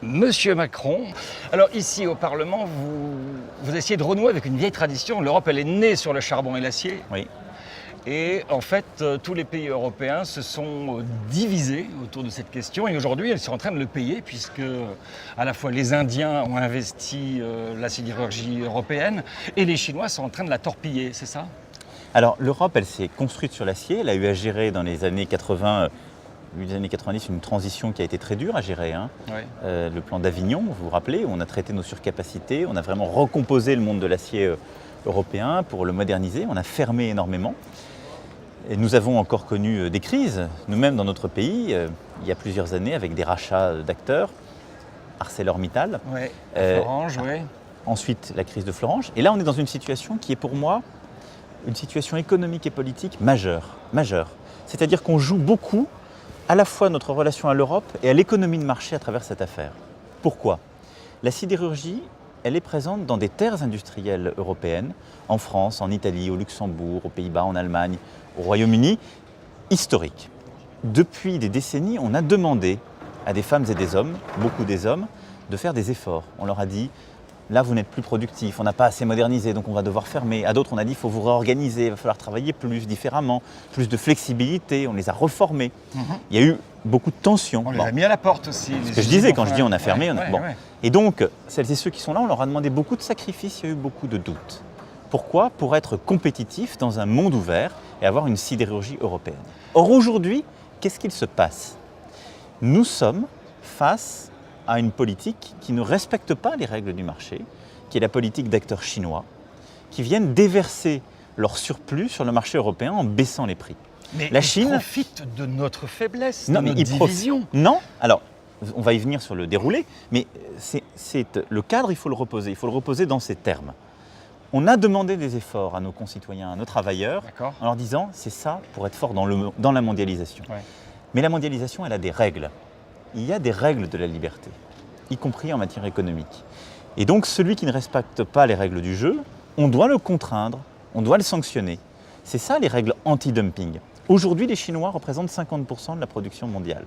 Monsieur Macron, alors ici au Parlement, vous essayez de renouer avec une vieille tradition. L'Europe, elle est née sur le charbon et l'acier. Oui. Et en fait, tous les pays européens se sont divisés autour de cette question. Et aujourd'hui, ils sont en train de le payer puisque à la fois les Indiens ont investi la sidérurgie européenne et les Chinois sont en train de la torpiller, c'est ça? Alors l'Europe, elle s'est construite sur l'acier. Elle a eu à gérer dans les années 80, les années 90, une transition qui a été très dure à gérer. Oui. Le plan d'Avignon, vous vous rappelez, où on a traité nos surcapacités, on a vraiment recomposé le monde de l'acier européen pour le moderniser. On a fermé énormément. Et nous avons encore connu des crises, nous-mêmes dans notre pays, il y a plusieurs années, avec des rachats d'acteurs, ArcelorMittal. Oui, Florange, oui. Ensuite, la crise de Florange. Et là, on est dans une situation qui est pour moi une situation économique et politique majeure. C'est-à-dire qu'on joue beaucoup à la fois notre relation à l'Europe et à l'économie de marché à travers cette affaire. Pourquoi? La sidérurgie, elle est présente dans des terres industrielles européennes, en France, en Italie, au Luxembourg, aux Pays-Bas, en Allemagne, au Royaume-Uni, historique. Depuis des décennies, on a demandé à des femmes et des hommes, beaucoup des hommes, de faire des efforts. On leur a dit, là vous n'êtes plus productif, on n'a pas assez modernisé, donc on va devoir fermer. À d'autres, on a dit, il faut vous réorganiser, il va falloir travailler plus, différemment, plus de flexibilité, on les a reformés. Il y a eu beaucoup de tensions. On les a mis à la porte aussi. Ce que je disais, quand je dis on a fermé, ouais, bon. Ouais. Et donc, celles et ceux qui sont là, on leur a demandé beaucoup de sacrifices, il y a eu beaucoup de doutes. Pourquoi? Pour être compétitif dans un monde ouvert et avoir une sidérurgie européenne. Or aujourd'hui, qu'est-ce qu'il se passe? Nous sommes face à une politique qui ne respecte pas les règles du marché, qui est la politique d'acteurs chinois, qui viennent déverser leur surplus sur le marché européen en baissant les prix. Mais la ils Chine profitent de notre faiblesse, non, de mais notre division. Non, alors on va y venir sur le déroulé, mais le cadre, il faut le reposer dans ces termes. On a demandé des efforts à nos concitoyens, à nos travailleurs, en leur disant c'est ça pour être fort dans la mondialisation. Ouais. Mais la mondialisation, elle a des règles. Il y a des règles de la liberté, y compris en matière économique. Et donc celui qui ne respecte pas les règles du jeu, on doit le contraindre, on doit le sanctionner. C'est ça les règles anti-dumping. Aujourd'hui, les Chinois représentent 50% de la production mondiale.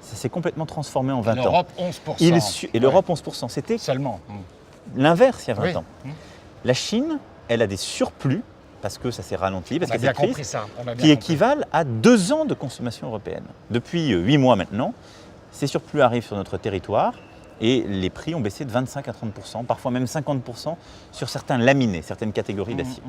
Ça s'est complètement transformé en 20 ans. L'Europe, 11%. Et l'Europe, 11%. C'était seulement l'inverse il y a 20 ans. Oui. La Chine, elle a des surplus, parce que ça s'est ralenti, parce qu'il y a des crises, qui équivalent à 2 ans de consommation européenne. Depuis 8 mois maintenant, ces surplus arrivent sur notre territoire et les prix ont baissé de 25 à 30%, parfois même 50% sur certains laminés, certaines catégories d'acier.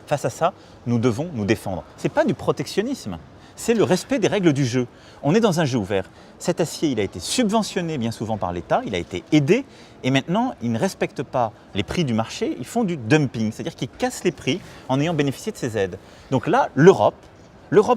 Face à ça, nous devons nous défendre. Ce n'est pas du protectionnisme, c'est le respect des règles du jeu. On est dans un jeu ouvert. Cet acier, il a été subventionné bien souvent par l'État, il a été aidé, et maintenant, ils ne respectent pas les prix du marché, ils font du dumping, c'est-à-dire qu'ils cassent les prix en ayant bénéficié de ces aides. Donc là, l'Europe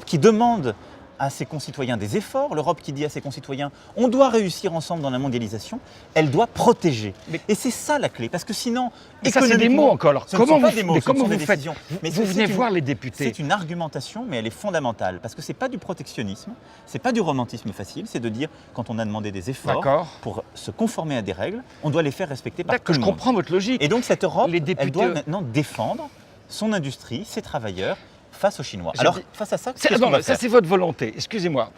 qui demande à ses concitoyens des efforts, l'Europe qui dit à ses concitoyens « on doit réussir ensemble dans la mondialisation », elle doit protéger. Et c'est ça la clé, parce que sinon… Et ça, c'est des mots encore. Alors, comment vous faites? Vous venez voir les députés. C'est une argumentation, mais elle est fondamentale, parce que ce n'est pas du protectionnisme, ce n'est pas du romantisme facile, c'est de dire, quand on a demandé des efforts pour se conformer à des règles, on doit les faire respecter par tout le monde. Je comprends votre logique. Et donc cette Europe, elle doit maintenant défendre son industrie, ses travailleurs, face aux Chinois. Alors, face à ça, qu'est-ce qu'on va faire ? Ça, c'est votre volonté. Excusez-moi.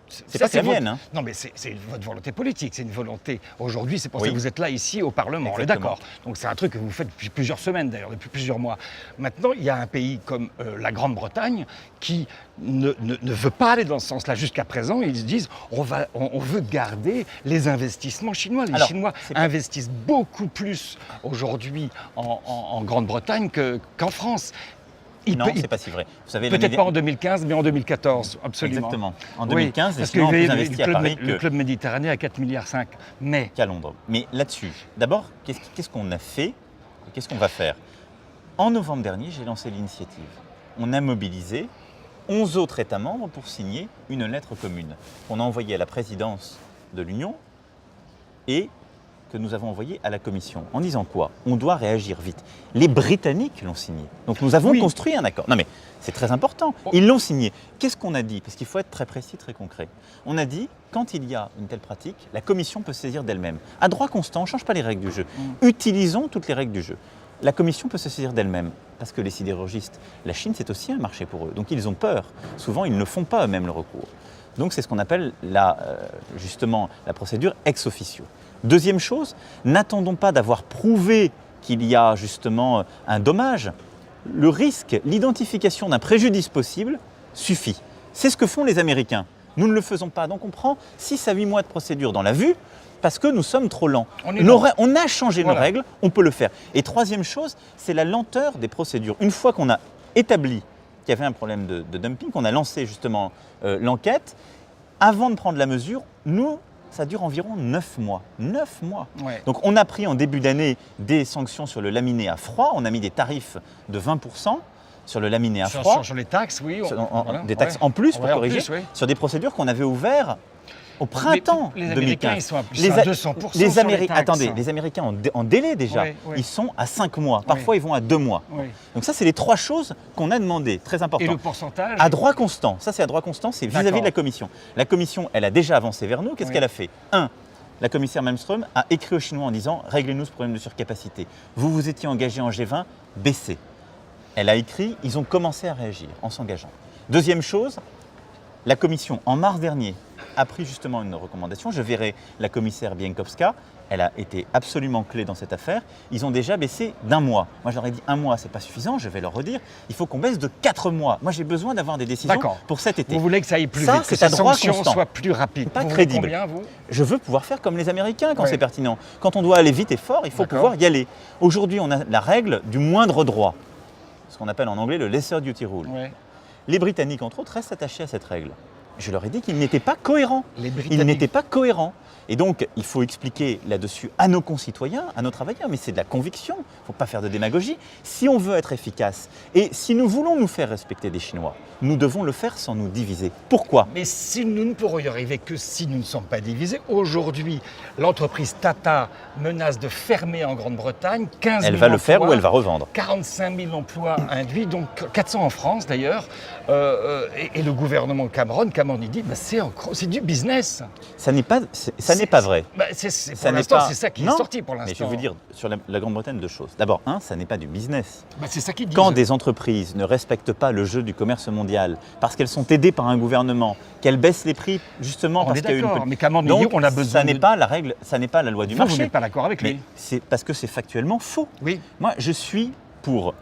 C'est pas la mienne. Non, mais c'est votre volonté politique. C'est une volonté. Aujourd'hui, c'est pour ça que vous êtes là, ici, au Parlement. On est d'accord. Donc, c'est un truc que vous faites depuis plusieurs semaines, d'ailleurs, depuis plusieurs mois. Maintenant, il y a un pays comme la Grande-Bretagne qui ne veut pas aller dans ce sens-là. Jusqu'à présent, ils se disent on veut garder les investissements chinois. Les Chinois investissent beaucoup plus aujourd'hui en Grande-Bretagne qu'en France. Non, c'est pas si vrai. Vous savez, peut-être pas en 2015, mais en 2014, absolument. Exactement. En 2015, parce les Chinois ont plus investi à Paris le Club Méditerranée à 4,5 milliards, mais… qu'à Londres. Mais là-dessus, d'abord, qu'est-ce qu'on a fait et qu'est-ce qu'on va faire? En novembre dernier, j'ai lancé l'initiative. On a mobilisé 11 autres États membres pour signer une lettre commune qu'on a envoyée à la présidence de l'Union et que nous avons envoyé à la Commission, en disant quoi? On doit réagir vite. Les Britanniques l'ont signé. Donc nous avons construit un accord. Non mais c'est très important. Ils l'ont signé. Qu'est-ce qu'on a dit? Parce qu'il faut être très précis, très concret. On a dit, quand il y a une telle pratique, la Commission peut se saisir d'elle-même. À droit constant, on ne change pas les règles du jeu. Utilisons toutes les règles du jeu. La Commission peut se saisir d'elle-même, parce que les sidérurgistes, la Chine, c'est aussi un marché pour eux. Donc ils ont peur. Souvent, ils ne font pas eux-mêmes le recours. Donc c'est ce qu'on appelle justement la procédure ex officio. Deuxième chose, n'attendons pas d'avoir prouvé qu'il y a justement un dommage. Le risque, l'identification d'un préjudice possible suffit. C'est ce que font les Américains. Nous ne le faisons pas. Donc on prend 6 à 8 mois de procédure dans la vue parce que nous sommes trop lents. On a changé nos règles, on peut le faire. Et troisième chose, c'est la lenteur des procédures. Une fois qu'on a établi qu'il y avait un problème de dumping, qu'on a lancé justement l'enquête, avant de prendre la mesure, ça dure environ 9 mois. 9 mois. Ouais. Donc on a pris en début d'année des sanctions sur le laminé à froid, on a mis des tarifs de 20% sur le laminé à froid. Sur les taxes, oui. Des taxes en plus pour corriger, sur des procédures qu'on avait ouvertes au printemps 2015. Les Américains, ils sont à 200% sur les taxes. Attendez, les Américains en délai déjà, ils sont à 5 mois. Parfois, ils vont à 2 mois. Donc ça, c'est les 3 choses qu'on a demandées, très important. Et le pourcentage à droit constant. Ça, c'est à droit constant, c'est vis-à-vis de la Commission. La Commission, elle a déjà avancé vers nous. Qu'est-ce qu'elle a fait ? La commissaire Malmström a écrit aux Chinois en disant « Réglez-nous ce problème de surcapacité. Vous vous étiez engagé en G20, baissez. » Elle a écrit, ils ont commencé à réagir en s'engageant. Deuxième chose, la Commission, en mars dernier, a pris justement une recommandation. Je verrai la commissaire Bieńkowska, elle a été absolument clé dans cette affaire. Ils ont déjà baissé d'1 mois. Moi, je leur ai dit 1 mois, c'est pas suffisant, je vais leur redire. Il faut qu'on baisse de 4 mois. Moi, j'ai besoin d'avoir des décisions pour cet été. Vous voulez que ça aille plus vite, que ces sanctions soient plus rapides. Pas crédible. Combien, vous ? Je veux pouvoir faire comme les Américains quand c'est pertinent. Quand on doit aller vite et fort, il faut pouvoir y aller. Aujourd'hui, on a la règle du moindre droit, ce qu'on appelle en anglais le lesser duty rule. Les Britanniques, entre autres, restent attachés à cette règle. Je leur ai dit qu'ils n'étaient pas cohérents. Ils n'étaient pas cohérents. Et donc, il faut expliquer là-dessus à nos concitoyens, à nos travailleurs, mais c'est de la conviction, il ne faut pas faire de démagogie. Si on veut être efficace et si nous voulons nous faire respecter des Chinois, nous devons le faire sans nous diviser. Pourquoi ? Mais si nous ne pourrons y arriver que si nous ne sommes pas divisés. Aujourd'hui, l'entreprise Tata menace de fermer en Grande-Bretagne 15 000 emplois. Elle va le faire ou elle va revendre. 45 000 emplois induits, donc 400 en France d'ailleurs. Et le gouvernement Cameron il dit c'est du business. Ça n'est pas vrai. Pour l'instant, c'est ça qui est sorti pour l'instant. Mais je veux dire, sur la Grande-Bretagne, 2 choses. D'abord, ça n'est pas du business. C'est ça qu'ils disent. Quand des entreprises ne respectent pas le jeu du commerce mondial, parce qu'elles sont aidées par un gouvernement, qu'elles baissent les prix justement parce qu'il y a une... Mais Cameron dit on a besoin ça n'est pas la règle, ça n'est pas la loi du marché. Vous n'êtes pas d'accord avec lui. C'est parce que c'est factuellement faux. Oui. Moi, je suis pour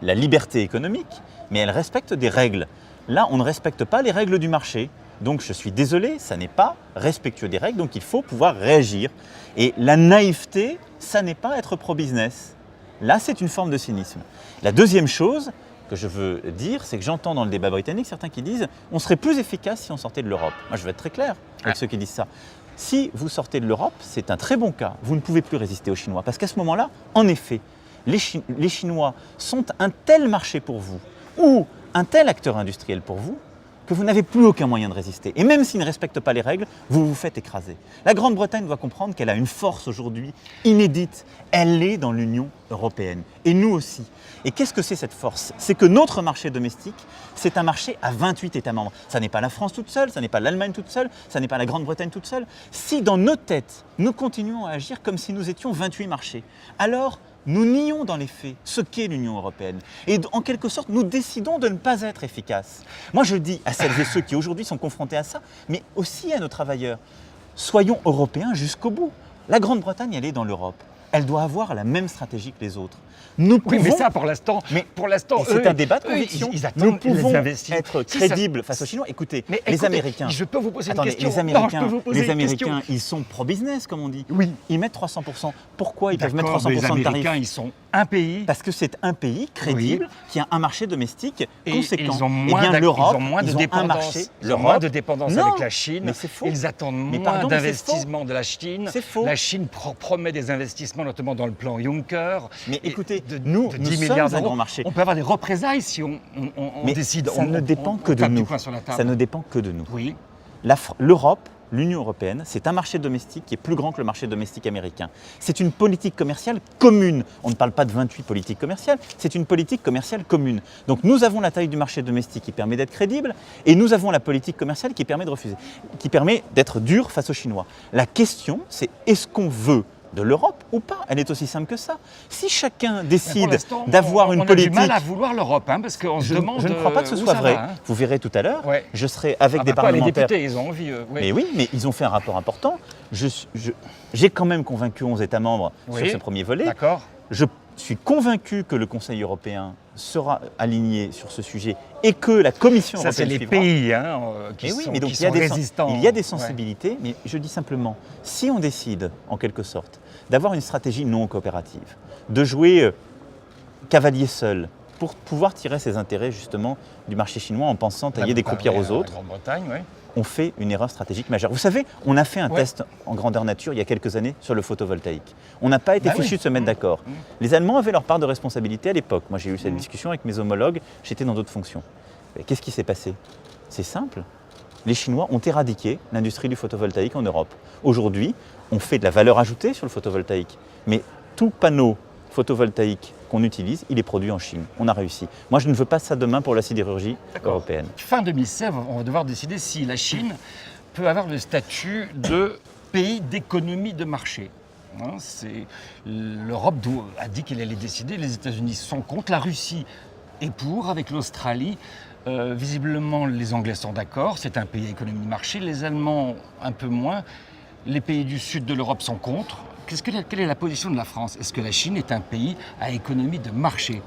la liberté économique, mais elle respecte des règles. Là, on ne respecte pas les règles du marché. Donc je suis désolé, ça n'est pas respectueux des règles, donc il faut pouvoir réagir. Et la naïveté, ça n'est pas être pro-business. Là, c'est une forme de cynisme. La deuxième chose que je veux dire, c'est que j'entends dans le débat britannique certains qui disent « on serait plus efficace si on sortait de l'Europe ». Moi, je vais être très clair avec ceux qui disent ça. Si vous sortez de l'Europe, c'est un très bon cas. Vous ne pouvez plus résister aux Chinois. Parce qu'à ce moment-là, en effet, les Chinois sont un tel marché pour vous, ou un tel acteur industriel pour vous, que vous n'avez plus aucun moyen de résister. Et même s'ils ne respectent pas les règles, vous vous faites écraser. La Grande-Bretagne doit comprendre qu'elle a une force aujourd'hui inédite. Elle est dans l'Union européenne. Et nous aussi. Et qu'est-ce que c'est cette force ? C'est que notre marché domestique, c'est un marché à 28 États membres. Ça n'est pas la France toute seule, ça n'est pas l'Allemagne toute seule, ça n'est pas la Grande-Bretagne toute seule. Si dans nos têtes, nous continuons à agir comme si nous étions 28 marchés, alors nous nions dans les faits ce qu'est l'Union européenne. Et en quelque sorte, nous décidons de ne pas être efficaces. Moi, je dis à celles et ceux qui aujourd'hui sont confrontés à ça, mais aussi à nos travailleurs, soyons européens jusqu'au bout. La Grande-Bretagne, elle est dans l'Europe. Elle doit avoir la même stratégie que les autres. Nous pouvons... Oui, mais ça, pour l'instant, c'est un débat de conviction. Ils attendent nous pouvons les être crédibles face aux Chinois. Écoutez, les Américains... Je peux vous poser une question. Les Américains, ils sont pro-business, comme on dit. Oui. Ils mettent 300%. Pourquoi ils peuvent mettre 300% de tarifs ? Les Américains, ils sont un pays. Parce que c'est un pays crédible qui a un marché domestique conséquent. Ils ont moins de dépendance avec la Chine. Mais c'est faux. Ils attendent moins d'investissement de la Chine. C'est faux. La Chine promet des investissements, notamment dans le plan Juncker. Mais écoutez, nous sommes un grand marché. On peut avoir des représailles si on décide. Ça ne dépend que de nous. Ça ne dépend que de nous. Oui. L'Europe, l'Union européenne, c'est un marché domestique qui est plus grand que le marché domestique américain. C'est une politique commerciale commune. On ne parle pas de 28 politiques commerciales, c'est une politique commerciale commune. Donc nous avons la taille du marché domestique qui permet d'être crédible et nous avons la politique commerciale qui permet de refuser, qui permet d'être dur face aux Chinois. La question, c'est est-ce qu'on veut de l'Europe ou pas. Elle est aussi simple que ça. Si chacun Pour décide l'instant, d'avoir une on politique... a du mal à vouloir l'Europe, hein, parce qu'on se demande Je ne crois pas que ce où soit ça vrai. va, hein. Vous verrez tout à l'heure, Ouais. je serai avec des Quoi, les parlementaires... députés, ils ont envie. Ouais. Mais oui, mais ils ont fait un rapport important. J'ai quand même convaincu 11 États membres Oui. sur ce premier volet. D'accord. Je suis convaincu que le Conseil européen sera aligné sur ce sujet et que la Commission Ça, c'est européenne les suivra. pays qui Mais oui, sont, mais donc qui il y a sont des résistants. il y a des Ouais. sensibilités, mais je dis simplement, si on décide, en quelque sorte, d'avoir une stratégie non coopérative, de jouer cavalier seul, pour pouvoir tirer ses intérêts justement du marché chinois en pensant tailler des croupières aux autres, La Grande-Bretagne, oui. on fait une erreur stratégique majeure. Vous savez, on a fait un Ouais. test en grandeur nature il y a quelques années sur le photovoltaïque. On n'a pas été Bah fichus oui. de se mettre d'accord. Les Allemands avaient leur part de responsabilité à l'époque. Moi, j'ai eu cette discussion avec mes homologues, j'étais dans d'autres fonctions. Mais qu'est-ce qui s'est passé? C'est simple. Les Chinois ont éradiqué l'industrie du photovoltaïque en Europe. Aujourd'hui, on fait de la valeur ajoutée sur le photovoltaïque. Mais tout panneau photovoltaïque qu'on utilise, il est produit en Chine. On a réussi. Moi, je ne veux pas ça demain pour la sidérurgie européenne. Fin 2016, on va devoir décider si la Chine peut avoir le statut de pays d'économie de marché. Hein, l'Europe a dit qu'elle allait décider, les États-Unis sont contre, la Russie est pour, avec l'Australie. Visiblement, les Anglais sont d'accord, c'est un pays à économie de marché, les Allemands un peu moins, les pays du sud de l'Europe sont contre. Quelle est la position de la France? Est-ce que la Chine est un pays à économie de marché?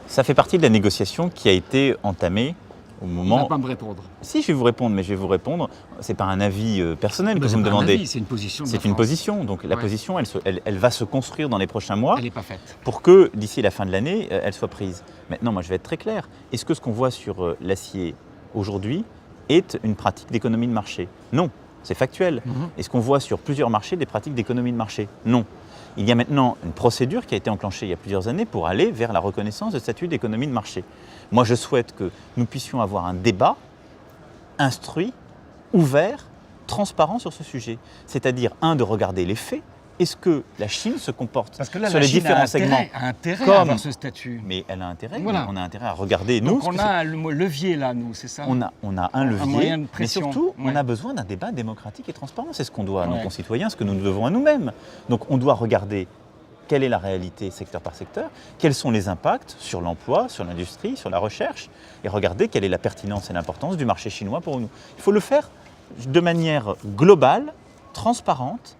Ça fait partie de la négociation qui a été entamée au On ne moment... va pas me répondre. Si, je vais vous répondre, mais je vais vous répondre, c'est pas un avis personnel que C'est vous me pas un demandez. avis, c'est une position de la C'est une France. position, donc la Ouais. position, elle va se construire dans les prochains mois Elle n'est pas faite. pour que d'ici la fin de l'année, elle soit prise. Maintenant, moi je vais être très clair. Est-ce que ce qu'on voit sur l'acier aujourd'hui est une pratique d'économie de marché? Non, c'est factuel. Est-ce qu'on voit sur plusieurs marchés des pratiques d'économie de marché? Non. Il y a maintenant une procédure qui a été enclenchée il y a plusieurs années pour aller vers la reconnaissance de statut d'économie de marché. Moi, je souhaite que nous puissions avoir un débat instruit, ouvert, transparent sur ce sujet. C'est-à-dire, de regarder les faits. Est-ce que la Chine se comporte Parce que là, sur la les Chine différents segments a intérêt comme- à avoir ce statut. Mais elle a intérêt, Voilà. on a intérêt à regarder. Nous, Donc ce on que a un levier là, nous, c'est ça? on a un levier, moyen de mais pression. surtout, on Ouais. a besoin d'un débat démocratique et transparent. C'est ce qu'on doit à nos Ouais. concitoyens, ce que nous devons à nous-mêmes. Donc on doit regarder quelle est la réalité secteur par secteur, quels sont les impacts sur l'emploi, sur l'industrie, sur la recherche, et regarder quelle est la pertinence et l'importance du marché chinois pour nous. Il faut le faire de manière globale, transparente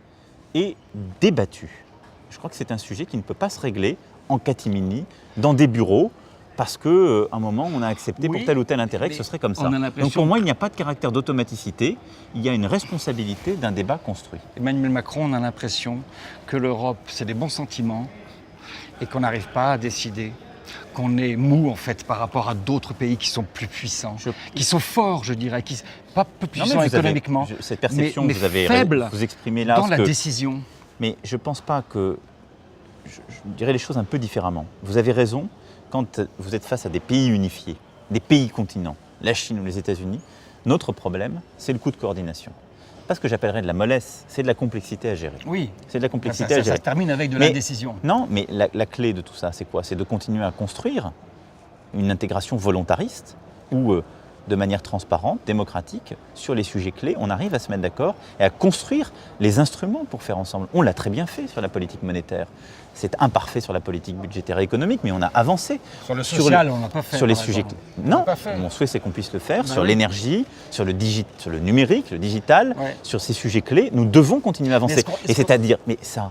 et débattue. Je crois que c'est un sujet qui ne peut pas se régler en catimini, dans des bureaux, parce qu'à un moment, on a accepté Oui, pour tel ou tel intérêt que mais ce serait comme ça. on a l'impression Donc pour moi, il n'y a pas de caractère d'automaticité, il y a une responsabilité d'un débat construit. Emmanuel Macron, on a l'impression que l'Europe, c'est des bons sentiments et qu'on n'arrive pas à décider, qu'on est mou en fait par rapport à d'autres pays qui sont plus puissants, qui sont forts, je dirais, pas peu Non, puissants mais vous avez- économiquement, cette perception mais que vous avez faibles vous exprimez là, dans parce la que- décision. mais je ne pense pas que... Je dirais les choses un peu différemment. Vous avez raison, quand vous êtes face à des pays unifiés, des pays continents, la Chine ou les États-Unis, notre problème, c'est le coût de coordination. Pas ce que j'appellerais de la mollesse, c'est de la complexité à gérer. Oui, C'est de la ça, complexité à gérer. se termine avec de Mais- l'indécision. Non, mais la clé de tout ça, c'est quoi? C'est de continuer à construire une intégration volontariste où, de manière transparente, démocratique, sur les sujets clés, on arrive à se mettre d'accord et à construire les instruments pour faire ensemble. On l'a très bien fait sur la politique monétaire. C'est imparfait sur la politique budgétaire et économique, mais on a avancé. Sur le sur social, on n'a pas fait. sur les par sujets exemple. clés. On l'a Non, pas fait. mon souhait c'est qu'on puisse le faire Bah sur oui. l'énergie, sur le numérique, le digital, Ouais. sur ces sujets clés. Nous devons continuer à avancer. est-ce qu'on- Et c'est-à-dire, mais ça,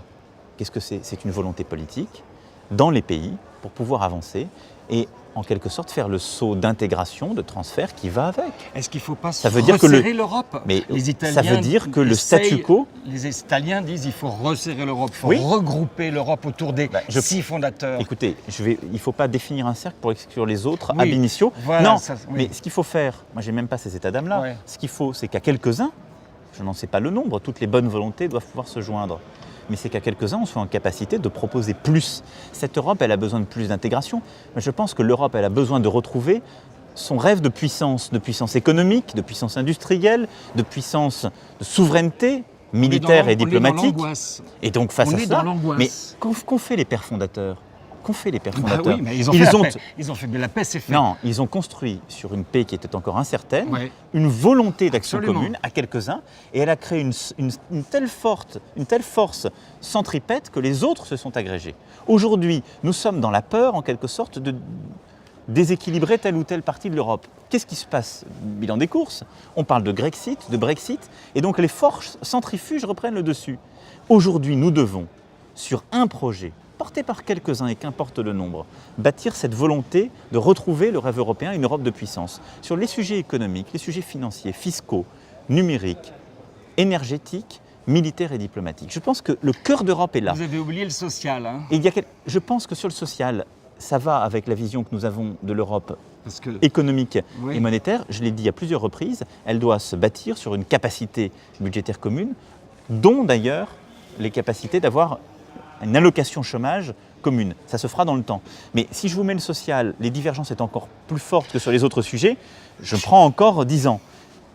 qu'est-ce que c'est? C'est une volonté politique dans les pays pour pouvoir avancer et en quelque sorte faire le saut d'intégration, de transfert qui va avec. Est-ce qu'il ne faut pas Ça veut dire que resserrer l'Europe? Mais Les ça Italiens veut dire que le statu essayent- quo... Les Italiens disent qu'il faut resserrer l'Europe, il faut Oui. regrouper l'Europe autour des Bah, 6 fondateurs. Écoutez, il ne faut pas définir un cercle pour exclure les autres Oui, ab initio. voilà, non, ça, oui. mais ce qu'il faut faire, moi j'ai même pas ces états d'âme-là, Ouais. ce qu'il faut c'est qu'à quelques-uns, je n'en sais pas le nombre, toutes les bonnes volontés doivent pouvoir se joindre, mais c'est qu'à quelques-uns on soit en capacité de proposer plus. Cette Europe, elle a besoin de plus d'intégration, mais je pense que l'Europe, elle a besoin de retrouver son rêve de puissance économique, de puissance industrielle, de puissance de souveraineté militaire et diplomatique. On est dans l'angoisse. Et donc face On à est cela, dans l'angoisse. mais qu'ont fait les pères fondateurs? qu'ont fait les pères Bah fondateurs? oui, mais ils ont fait la paix. Ils ont fait la paix, c'est fait. Non, ils ont construit sur une paix qui était encore incertaine, Ouais. une volonté d'action Absolument. commune à quelques-uns, et elle a créé une telle force centripète que les autres se sont agrégés. Aujourd'hui, nous sommes dans la peur, en quelque sorte, de déséquilibrer telle ou telle partie de l'Europe. Qu'est-ce qui se passe? Bilan des courses. On parle de Grexit, de Brexit, et donc les forces centrifuges reprennent le dessus. Aujourd'hui, nous devons, sur un projet, porté par quelques-uns et qu'importe le nombre, bâtir cette volonté de retrouver le rêve européen, une Europe de puissance, sur les sujets économiques, les sujets financiers, fiscaux, numériques, énergétiques, militaires et diplomatiques. Je pense que le cœur d'Europe est là. Vous avez oublié le social, hein. Et je pense que sur le social, ça va avec la vision que nous avons de l'Europe Parce que économique Oui. et monétaire. Je l'ai dit à plusieurs reprises, elle doit se bâtir sur une capacité budgétaire commune, dont d'ailleurs les capacités d'avoir une allocation chômage commune. Ça se fera dans le temps. Mais si je vous mets le social, les divergences sont encore plus fortes que sur les autres sujets, je prends encore 10 ans.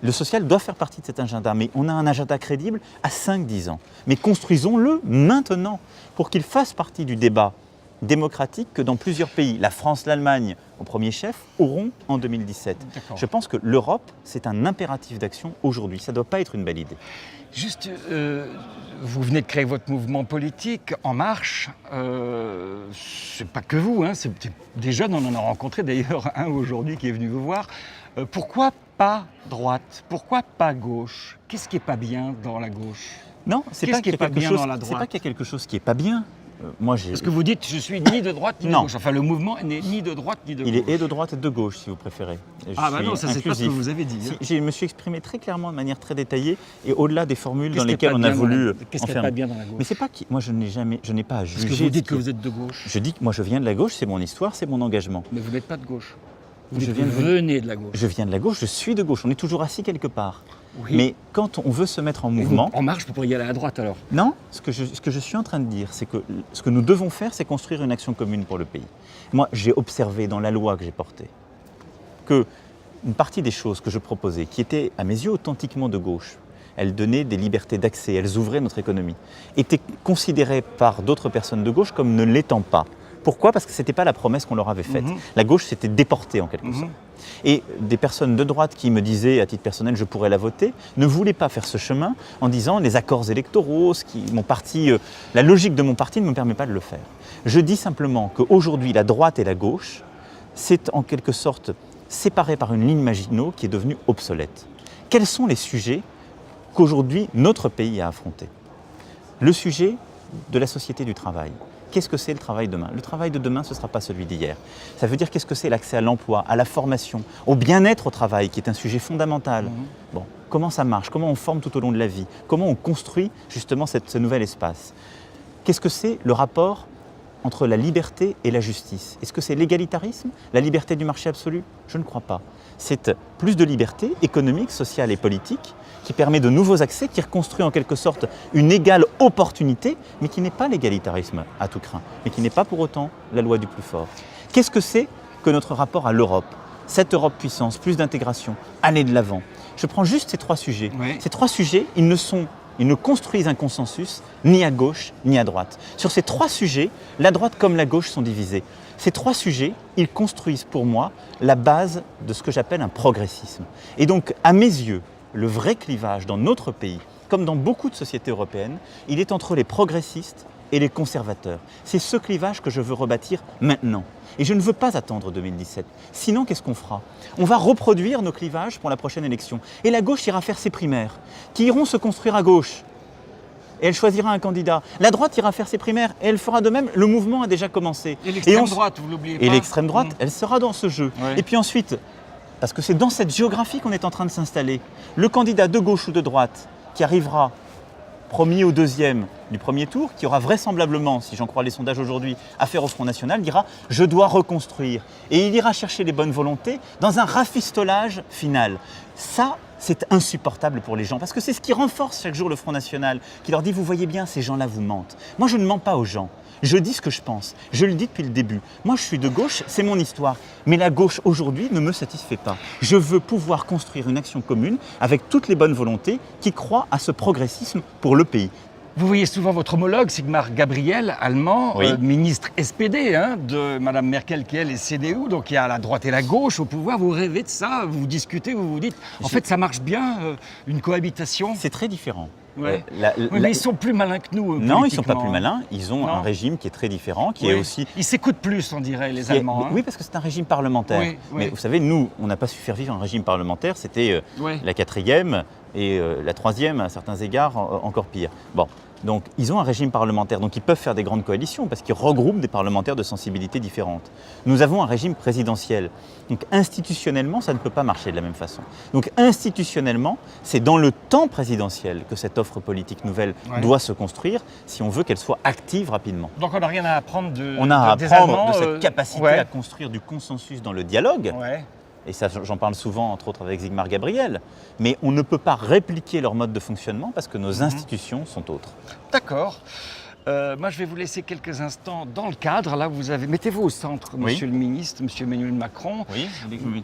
Le social doit faire partie de cet agenda, mais on a un agenda crédible à 5-10 ans. Mais construisons-le maintenant pour qu'il fasse partie du débat démocratique que dans plusieurs pays, la France, l'Allemagne, au premier chef, auront en 2017. D'accord. Je pense que l'Europe, c'est un impératif d'action aujourd'hui. Ça ne doit pas être une belle idée. Juste, vous venez de créer votre mouvement politique, En Marche. C'est pas que vous, hein, c'est des jeunes, on en a rencontré d'ailleurs un aujourd'hui qui est venu vous voir. Pourquoi pas droite? Pourquoi pas gauche? Qu'est-ce qui n'est pas bien dans la gauche? Non, c'est Qu'est-ce pas qui est qu'il y a pas quelque bien chose. dans la C'est droite? pas qu'il y a quelque chose qui est pas bien. Parce que vous dites, je suis ni de droite ni de Non. gauche. Enfin, le mouvement n'est ni de droite ni de Il gauche. est et de droite et de gauche, si vous préférez. Et je Ah bah suis non, ça c'est pas ce que inclusif. vous avez dit. hein. Si, je me suis exprimé très clairement, de manière très détaillée, et au-delà des formules Qu'est-ce dans qui est lesquelles pas on a bien dans la- voulu Qu'est-ce qui n'est enfermer. pas bien dans la gauche? Mais c'est pas qui. Moi, je n'ai pas à Parce juger. que vous de dites ce que qui- vous êtes de gauche, Je dis que moi, je viens de la gauche, c'est mon histoire, c'est mon engagement. mais vous n'êtes pas de gauche. Vous Je dites que viens vous de- venez de la gauche. Je viens de la gauche, je suis de gauche. On est toujours assis quelque part. Oui. Mais quand on veut se mettre en Et vous, mouvement, En Marche, vous pourriez aller à droite alors. non, ce que je suis en train de dire, c'est que ce que nous devons faire, c'est construire une action commune pour le pays. Moi, j'ai observé dans la loi que j'ai portée que une partie des choses que je proposais, qui étaient à mes yeux authentiquement de gauche, elles donnaient des libertés d'accès, elles ouvraient notre économie, étaient considérées par d'autres personnes de gauche comme ne l'étant pas. Pourquoi? Parce que ce n'était pas la promesse qu'on leur avait faite. Mhm. La gauche s'était déportée en quelque Mhm. sorte. Et des personnes de droite qui me disaient, à titre personnel, je pourrais la voter, ne voulaient pas faire ce chemin en disant les accords électoraux, la logique de mon parti ne me permet pas de le faire. Je dis simplement qu'aujourd'hui, la droite et la gauche, c'est en quelque sorte séparé par une ligne Maginot qui est devenue obsolète. Quels sont les sujets qu'aujourd'hui notre pays a affrontés? Le sujet de la société du travail. Qu'est-ce que c'est le travail demain? Le travail de demain, ce ne sera pas celui d'hier. Ça veut dire qu'est-ce que c'est l'accès à l'emploi, à la formation, au bien-être au travail, qui est un sujet fondamental. Bon, comment ça marche? Comment on forme tout au long de la vie? Comment on construit justement ce nouvel espace? Qu'est-ce que c'est le rapport entre la liberté et la justice? Est-ce que c'est l'égalitarisme? La liberté du marché absolu? Je ne crois pas. C'est plus de liberté économique, sociale et politique qui permet de nouveaux accès, qui reconstruit en quelque sorte une égale opportunité, mais qui n'est pas l'égalitarisme à tout craint, mais qui n'est pas pour autant la loi du plus fort. Qu'est-ce que c'est que notre rapport à l'Europe? Cette Europe puissance, plus d'intégration, aller de l'avant. Je prends juste ces trois sujets. Oui. Ces trois sujets, ils ne construisent un consensus ni à gauche ni à droite. Sur ces trois sujets, la droite comme la gauche sont divisés. Ces trois sujets, ils construisent pour moi la base de ce que j'appelle un progressisme. Et donc, à mes yeux, le vrai clivage dans notre pays, comme dans beaucoup de sociétés européennes, il est entre les progressistes et les conservateurs. C'est ce clivage que je veux rebâtir maintenant. Et je ne veux pas attendre 2017. Sinon, qu'est-ce qu'on fera? On va reproduire nos clivages pour la prochaine élection. Et la gauche ira faire ses primaires, qui iront se construire à gauche. Et elle choisira un candidat. La droite ira faire ses primaires et elle fera de même. Le mouvement a déjà commencé. Et l'extrême on- droite, vous l'oubliez pas. Et l'extrême droite, Mhm. elle sera dans ce jeu. Ouais. Et puis ensuite, parce que c'est dans cette géographie qu'on est en train de s'installer, le candidat de gauche ou de droite qui arrivera premier ou deuxième du premier tour, qui aura vraisemblablement, si j'en crois les sondages aujourd'hui, affaire au Front National, dira « je dois reconstruire ». Et il ira chercher les bonnes volontés dans un rafistolage final. Ça, c'est insupportable pour les gens, parce que c'est ce qui renforce chaque jour le Front National, qui leur dit « vous voyez bien, ces gens-là vous mentent ». Moi, je ne mens pas aux gens. Je dis ce que je pense. Je le dis depuis le début. Moi, je suis de gauche, c'est mon histoire. Mais la gauche, aujourd'hui, ne me satisfait pas. Je veux pouvoir construire une action commune avec toutes les bonnes volontés qui croient à ce progressisme pour le pays. Vous voyez souvent votre homologue, Sigmar Gabriel, allemand, Oui. ministre SPD de Mme Merkel, qui elle est CDU, donc il y a la droite et la gauche au pouvoir. Vous rêvez de ça, vous discutez, vous vous dites, en fait ça marche bien, une cohabitation. C'est très différent. Ouais. Oui, mais ils sont plus malins que nous. Non, ils ne sont pas politiquement. plus malins. Ils ont Non. un régime qui est très différent, qui Oui. est aussi... Ils s'écoutent plus, on dirait, les qui est- Allemands. hein. Oui, parce que c'est un régime parlementaire. Oui, oui. Mais vous savez, nous, on n'a pas su faire vivre un régime parlementaire. C'était Oui. la 4e et la 3e, à certains égards, encore pire. Bon, donc ils ont un régime parlementaire, donc ils peuvent faire des grandes coalitions parce qu'ils regroupent des parlementaires de sensibilités différentes. Nous avons un régime présidentiel. Donc institutionnellement, ça ne peut pas marcher de la même façon. Donc institutionnellement, c'est dans le temps présidentiel que cette offre politique nouvelle Ouais. doit se construire si on veut qu'elle soit active rapidement. Donc on n'a rien à apprendre On a à des apprendre Allemands, de cette capacité ouais. à construire du consensus dans le dialogue. Ouais. Et ça, j'en parle souvent, entre autres, avec Sigmar Gabriel. Mais on ne peut pas répliquer leur mode de fonctionnement parce que nos institutions sont autres. D'accord. Moi, je vais vous laisser quelques instants dans le cadre. Là, vous avez. Mettez-vous au centre, Oui. Monsieur le Ministre, Monsieur Emmanuel Macron. Oui,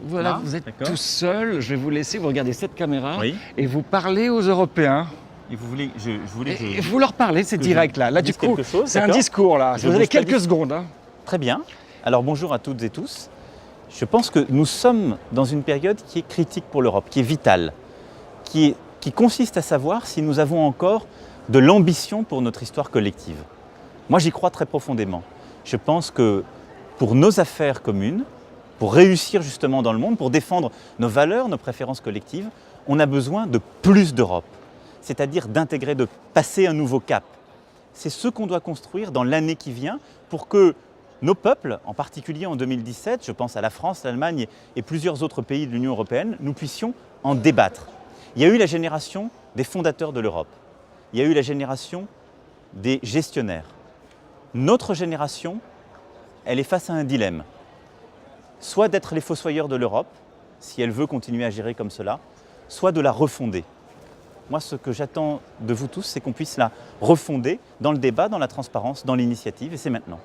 Voilà, vous êtes tout seul. Je vais vous laisser. Vous regardez cette caméra Oui. et vous parlez aux Européens. Et vous voulez, je voulais Et vous leur parlez, c'est que direct je là. Là, du dise coup, quelque chose, c'est un d'accord. discours là. Je Vous avez bouge pas quelques secondes. hein. Très bien. Alors bonjour à toutes et tous. Je pense que nous sommes dans une période qui est critique pour l'Europe, qui est vitale, qui consiste à savoir si nous avons encore de l'ambition pour notre histoire collective. Moi, j'y crois très profondément. Je pense que pour nos affaires communes, pour réussir justement dans le monde, pour défendre nos valeurs, nos préférences collectives, on a besoin de plus d'Europe, c'est-à-dire d'intégrer, de passer un nouveau cap. C'est ce qu'on doit construire dans l'année qui vient pour que nos peuples, en particulier en 2017, je pense à la France, l'Allemagne et plusieurs autres pays de l'Union européenne, nous puissions en débattre. Il y a eu la génération des fondateurs de l'Europe. Il y a eu la génération des gestionnaires. Notre génération, elle est face à un dilemme. Soit d'être les fossoyeurs de l'Europe, si elle veut continuer à gérer comme cela, soit de la refonder. Moi, ce que j'attends de vous tous, c'est qu'on puisse la refonder dans le débat, dans la transparence, dans l'initiative, et c'est maintenant.